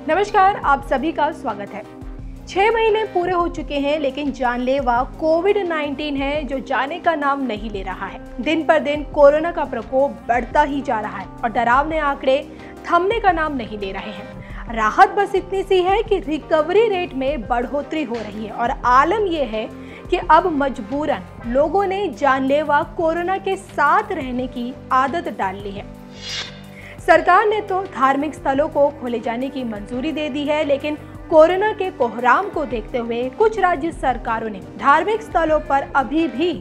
नमस्कार, आप सभी का स्वागत है। 6 महीने पूरे हो चुके हैं, लेकिन जानलेवा कोविड-19 है जो जाने का नाम नहीं ले रहा है। दिन पर दिन कोरोना का प्रकोप बढ़ता ही जा रहा है और डरावने आंकड़े थमने का नाम नहीं ले रहे हैं। राहत बस इतनी सी है कि रिकवरी रेट में बढ़ोतरी हो रही है और आलम यह है कि अब मजबूरन लोगों ने जानलेवा कोरोना के साथ रहने की आदत डाल ली है। सरकार ने तो धार्मिक स्थलों को खोले जाने की मंजूरी दे दी है, लेकिन कोरोना के कोहराम को देखते हुए कुछ राज्य सरकारों ने धार्मिक स्थलों पर अभी भी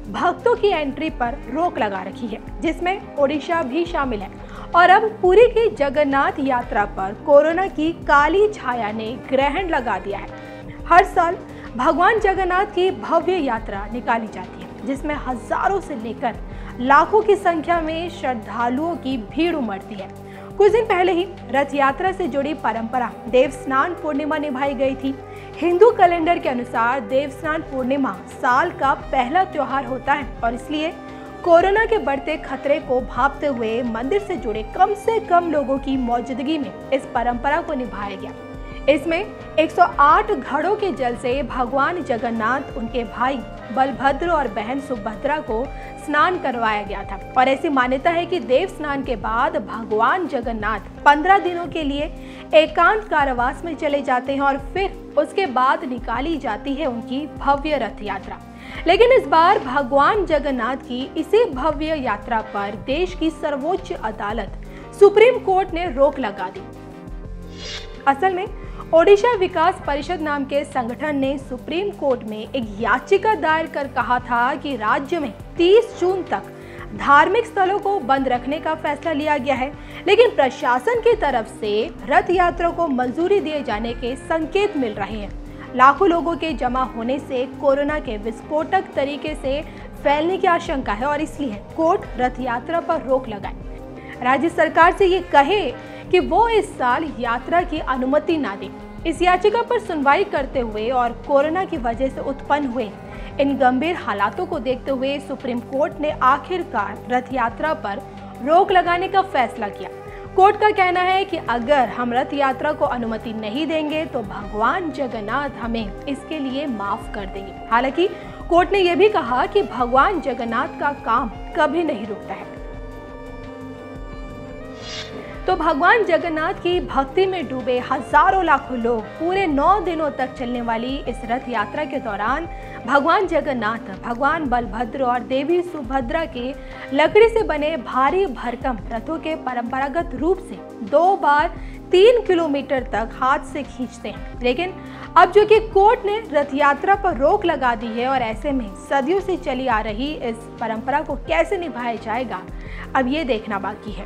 भक्तों की एंट्री पर रोक लगा रखी है, जिसमें ओडिशा भी शामिल है। और अब पुरी की जगन्नाथ यात्रा पर कोरोना की काली छाया ने ग्रहण लगा दिया है। हर साल भगवान जगन्नाथ की भव्य यात्रा निकाली जाती है, जिसमें हजारों से लेकर लाखों की संख्या में श्रद्धालुओं की भीड़ उमड़ती है। कुछ दिन पहले ही रथ यात्रा से जुड़ी परंपरा देवस्नान पूर्णिमा निभाई गई थी। हिंदू कैलेंडर के अनुसार देवस्नान पूर्णिमा साल का पहला त्योहार होता है और इसलिए कोरोना के बढ़ते खतरे को भांपते हुए मंदिर से जुड़े कम से कम लोगों की मौजूदगी में इस परंपरा को निभाया गया। इसमें 108 घड़ों के जल से भगवान जगन्नाथ, उनके भाई बलभद्र और बहन सुभद्रा को स्नान करवाया गया था। और ऐसी मान्यता है कि देव स्नान के बाद भगवान जगन्नाथ 15 दिनों के लिए एकांत कारावास में चले जाते हैं और फिर उसके बाद निकाली जाती है उनकी भव्य रथ यात्रा। लेकिन इस बार भगवान जगन्नाथ की इसी भव्य यात्रा पर देश की सर्वोच्च अदालत सुप्रीम कोर्ट ने रोक लगा दी। असल में ओडिशा विकास परिषद नाम के संगठन ने सुप्रीम कोर्ट में एक याचिका दायर कर कहा था कि राज्य में 30 जून तक धार्मिक स्थलों को बंद रखने का फैसला लिया गया है, लेकिन प्रशासन की तरफ से रथ यात्रा को मंजूरी दिए जाने के संकेत मिल रहे हैं। लाखों लोगों के जमा होने से कोरोना के विस्फोटक तरीके से फैलने की आशंका है और इसलिए कोर्ट रथ यात्रा पर रोक लगाए। राज्य सरकार से ये कहे कि वो इस साल यात्रा की अनुमति ना दे। इस याचिका पर सुनवाई करते हुए और कोरोना की वजह से उत्पन्न हुए इन गंभीर हालातों को देखते हुए सुप्रीम कोर्ट ने आखिरकार रथ यात्रा पर रोक लगाने का फैसला किया। कोर्ट का कहना है कि अगर हम रथ यात्रा को अनुमति नहीं देंगे तो भगवान जगन्नाथ हमें इसके लिए माफ कर देंगे। हालांकि कोर्ट ने यह भी कहा कि भगवान जगन्नाथ का काम कभी नहीं रुकता है। तो भगवान जगन्नाथ की भक्ति में डूबे हजारों लाखों लोग पूरे 9 दिनों तक चलने वाली इस रथ यात्रा के दौरान भगवान जगन्नाथ, भगवान बलभद्र और देवी सुभद्रा के लकड़ी से बने भारी भरकम रथों के परंपरागत रूप से 2 बार 3 किलोमीटर तक हाथ से खींचते हैं। लेकिन अब जो कि कोर्ट ने रथ यात्रा पर रोक लगा दी है और ऐसे में सदियों से चली आ रही इस परंपरा को कैसे निभाया जाएगा, अब ये देखना बाकी है।